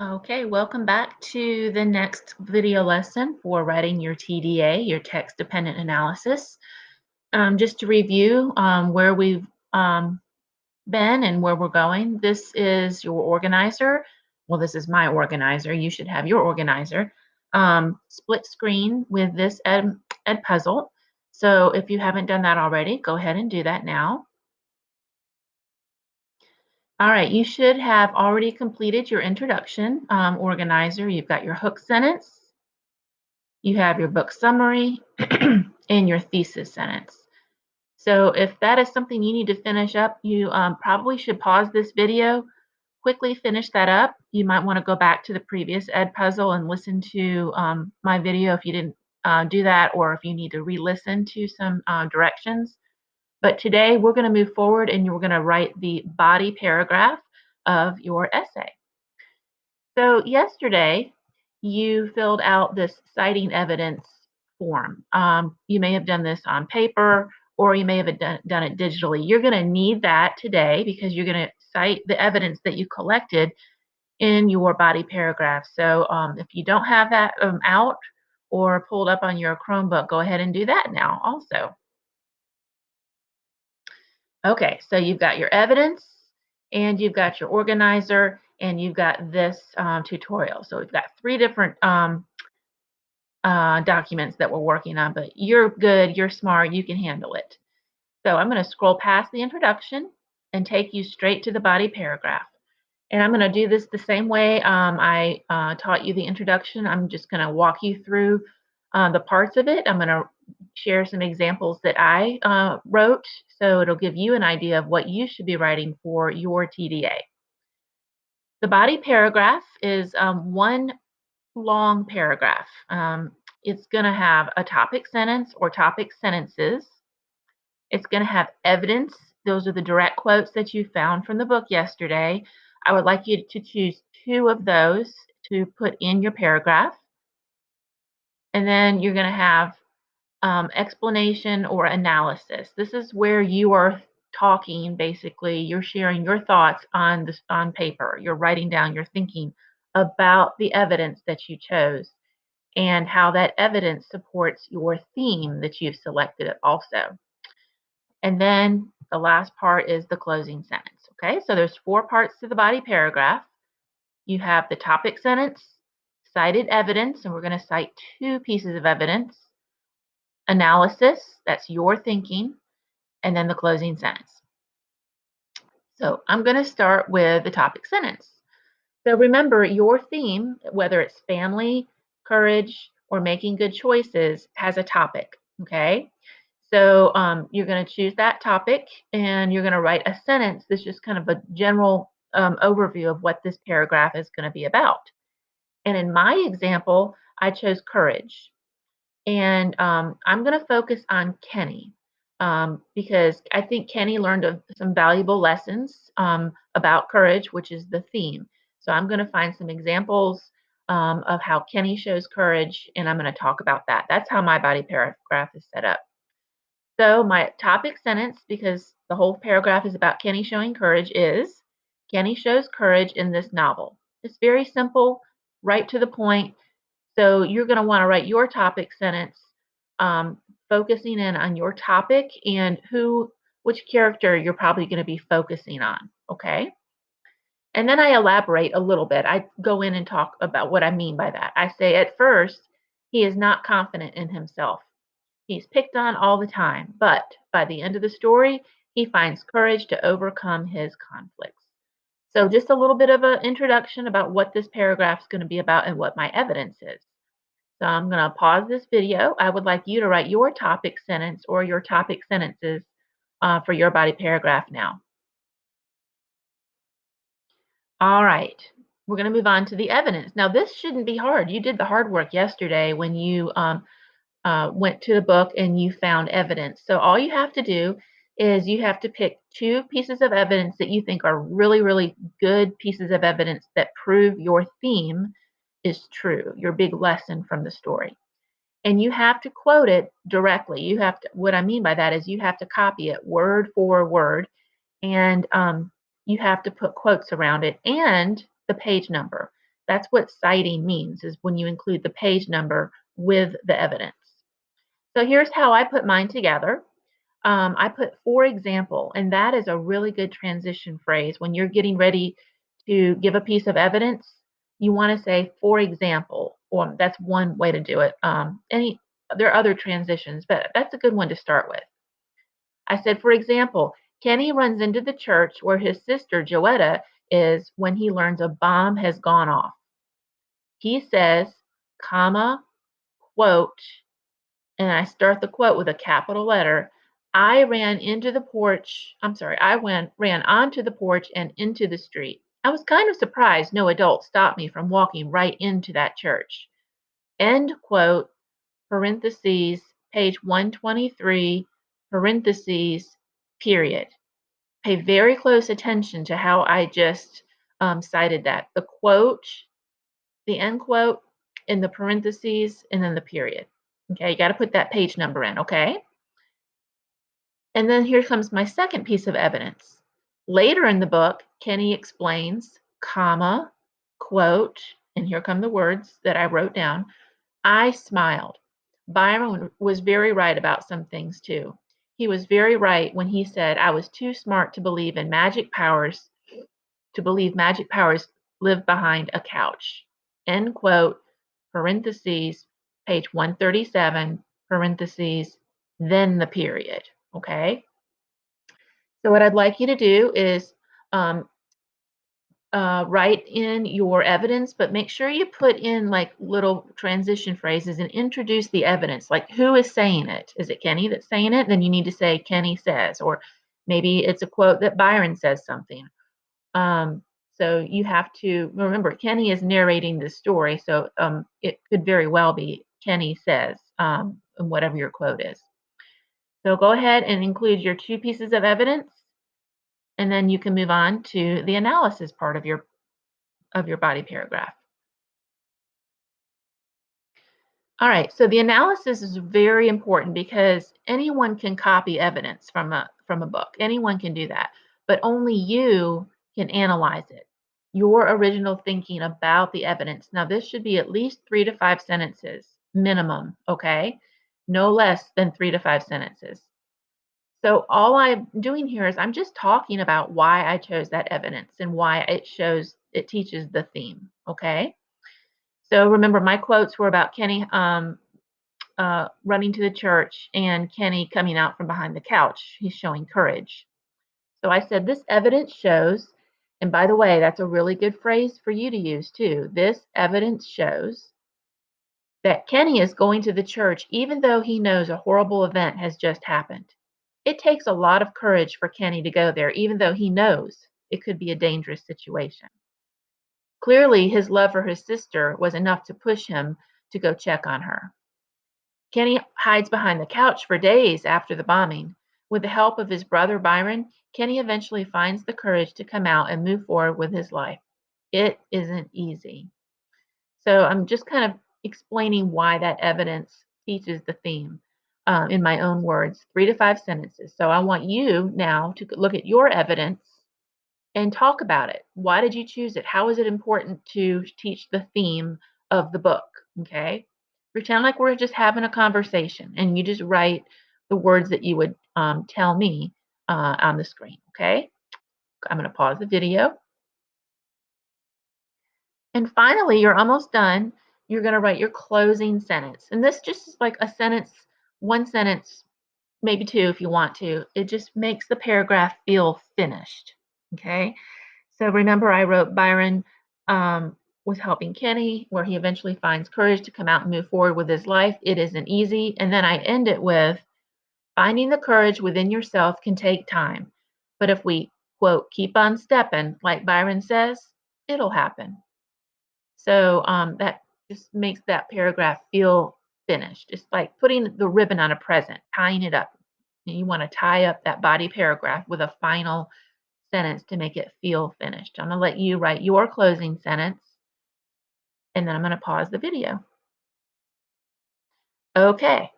Okay, welcome back to the next video lesson for writing your TDA, your text dependent analysis. Just to review where we've been and where we're going, this is your organizer. Well, this is my organizer. You should have your organizer. Split screen with this Edpuzzle. So if you haven't done that already, go ahead and do that now. All right, you should have already completed your introduction organizer. You've got your hook sentence. You have your book summary and your thesis sentence. So if that is something you need to finish up, you probably should pause this video, quickly finish that up. You might want to go back to the previous Edpuzzle and listen to my video if you didn't do that, or if you need to re-listen to some directions. But today we're going to move forward and you're going to write the body paragraph of your essay. So yesterday, you filled out this citing evidence form. You may have done this on paper or you may have done it digitally. You're going to need that today because you're going to cite the evidence that you collected in your body paragraph. So if you don't have that out or pulled up on your Chromebook, go ahead and do that now also. Okay, so you've got your evidence and you've got your organizer and you've got this tutorial. So we've got three different documents that we're working on, but you're good, you're smart, you can handle it. So I'm going to scroll past the introduction and take you straight to the body paragraph. And I'm going to do this the same way I taught you the introduction. I'm just going to walk you through the parts of it. I'm going to share some examples that I wrote, so it'll give you an idea of what you should be writing for your TDA. The body paragraph is one long paragraph. It's going to have a topic sentence or topic sentences. It's going to have evidence. Those are the direct quotes that you found from the book yesterday. I would like you to choose two of those to put in your paragraph. And then you're going to have explanation or analysis. This is where you are talking, basically, you're sharing your thoughts on paper. You're writing down your thinking about the evidence that you chose and how that evidence supports your theme that you've selected also. And then the last part is the closing sentence. Okay, so there's four parts to the body paragraph. You have the topic sentence, cited evidence, and we're going to cite two pieces of evidence, analysis, that's your thinking, and then the closing sentence. So I'm going to start with the topic sentence. So remember, your theme, whether it's family, courage, or making good choices, has a topic, okay? So you're going to choose that topic and you're going to write a sentence that's just kind of a general overview of what this paragraph is going to be about. And in my example, I chose courage. And I'm going to focus on Kenny because I think Kenny learned some valuable lessons about courage, which is the theme. So I'm going to find some examples of how Kenny shows courage, and I'm going to talk about that. That's how my body paragraph is set up. So my topic sentence, because the whole paragraph is about Kenny showing courage, is Kenny shows courage in this novel. It's very simple, right to the point. So you're going to want to write your topic sentence, focusing in on your topic and which character you're probably going to be focusing on. Okay. And then I elaborate a little bit. I go in and talk about what I mean by that. I say at first, he is not confident in himself. He's picked on all the time, but by the end of the story, he finds courage to overcome his conflicts. So just a little bit of an introduction about what this paragraph is going to be about and what my evidence is. So I'm going to pause this video. I would like you to write your topic sentence or your topic sentences for your body paragraph now. All right, we're going to move on to the evidence. Now, this shouldn't be hard. You did the hard work yesterday when you went to the book and you found evidence. So all you have to do is you have to pick two pieces of evidence that you think are really, really good pieces of evidence that prove your theme is true, your big lesson from the story. And you have to quote it directly. You have to, what I mean by that is you have to copy it word for word, and you have to put quotes around it and the page number. That's what citing means, is when you include the page number with the evidence. So here's how I put mine together. I put for example, and that is a really good transition phrase. When you're getting ready to give a piece of evidence, you want to say for example, or that's one way to do it. There are other transitions, but that's a good one to start with. I said, for example, Kenny runs into the church where his sister Joetta is when he learns a bomb has gone off. He says, comma, quote, and I start the quote with a capital letter. I ran into the porch. I'm sorry, ran onto the porch and into the street. I was kind of surprised no adult stopped me from walking right into that church. End quote, parentheses, page 123, parentheses, period. Pay very close attention to how I just cited that. The quote, the end quote, in the parentheses, and then the period. Okay, you got to put that page number in, okay? And then here comes my second piece of evidence. Later in the book, Kenny explains, comma, quote, and here come the words that I wrote down. I smiled. Byron was very right about some things too. He was very right when he said I was too smart to believe in magic powers, to believe magic powers live behind a couch. End quote, parentheses, page 137, parentheses, then the period. Okay. So what I'd like you to do is um, write in your evidence, but make sure you put in like little transition phrases and introduce the evidence. Like, who is saying it? Is it Kenny that's saying it? Then you need to say Kenny says, or maybe it's a quote that Byron says something. Um, so you have to remember Kenny is narrating the story, so it could very well be Kenny says, whatever your quote is. So go ahead and include your two pieces of evidence, and then you can move on to the analysis part of your body paragraph. All right, so the analysis is very important because anyone can copy evidence from a book. Anyone can do that, but only you can analyze it. Your original thinking about the evidence. Now, this should be at least 3 to 5 sentences minimum, okay? No less than 3 to 5 sentences. So all I'm doing here is I'm just talking about why I chose that evidence and why it teaches the theme, okay? So remember, my quotes were about Kenny running to the church and Kenny coming out from behind the couch. He's showing courage. So I said, this evidence shows, and by the way, that's a really good phrase for you to use too. This evidence shows that Kenny is going to the church even though he knows a horrible event has just happened. It takes a lot of courage for Kenny to go there, even though he knows it could be a dangerous situation. Clearly, his love for his sister was enough to push him to go check on her. Kenny hides behind the couch for days after the bombing. With the help of his brother Byron, Kenny eventually finds the courage to come out and move forward with his life. It isn't easy. So I'm just kind of explaining why that evidence teaches the theme in my own words, 3 to 5 sentences. So I want you now to look at your evidence and talk about it. Why did you choose it? How is it important to teach the theme of the book? Okay. Pretend like we're just having a conversation and you just write the words that you would tell me on the screen. Okay. I'm going to pause the video. And finally, you're almost done. You're going to write your closing sentence. And this just is like a sentence, one sentence, maybe two if you want to. It just makes the paragraph feel finished. Okay. So remember, I wrote Byron was helping Kenny, where he eventually finds courage to come out and move forward with his life. It isn't easy. And then I end it with finding the courage within yourself can take time. But if we, quote, keep on stepping, like Byron says, it'll happen. So that just makes that paragraph feel finished. It's like putting the ribbon on a present, tying it up. And you want to tie up that body paragraph with a final sentence to make it feel finished. I'm going to let you write your closing sentence, and then I'm going to pause the video. Okay.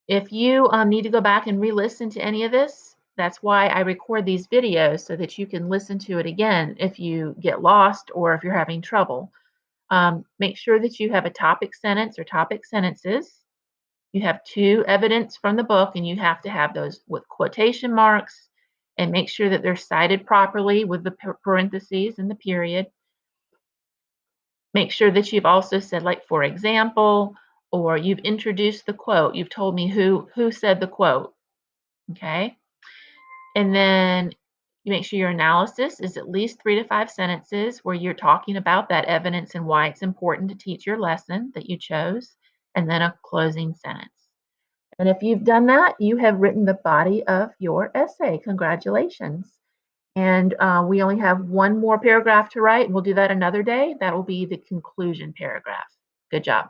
If you need to go back and re-listen to any of this, that's why I record these videos so that you can listen to it again if you get lost or if you're having trouble. Make sure that you have a topic sentence or topic sentences. You have two evidence from the book, and you have to have those with quotation marks and make sure that they're cited properly with the parentheses and the period. Make sure that you've also said, like, for example, or you've introduced the quote. You've told me who said the quote, okay? And then you make sure your analysis is at least 3 to 5 sentences where you're talking about that evidence and why it's important to teach your lesson that you chose, and then a closing sentence. And if you've done that, you have written the body of your essay. Congratulations. And we only have one more paragraph to write. We'll do that another day. That will be the conclusion paragraph. Good job.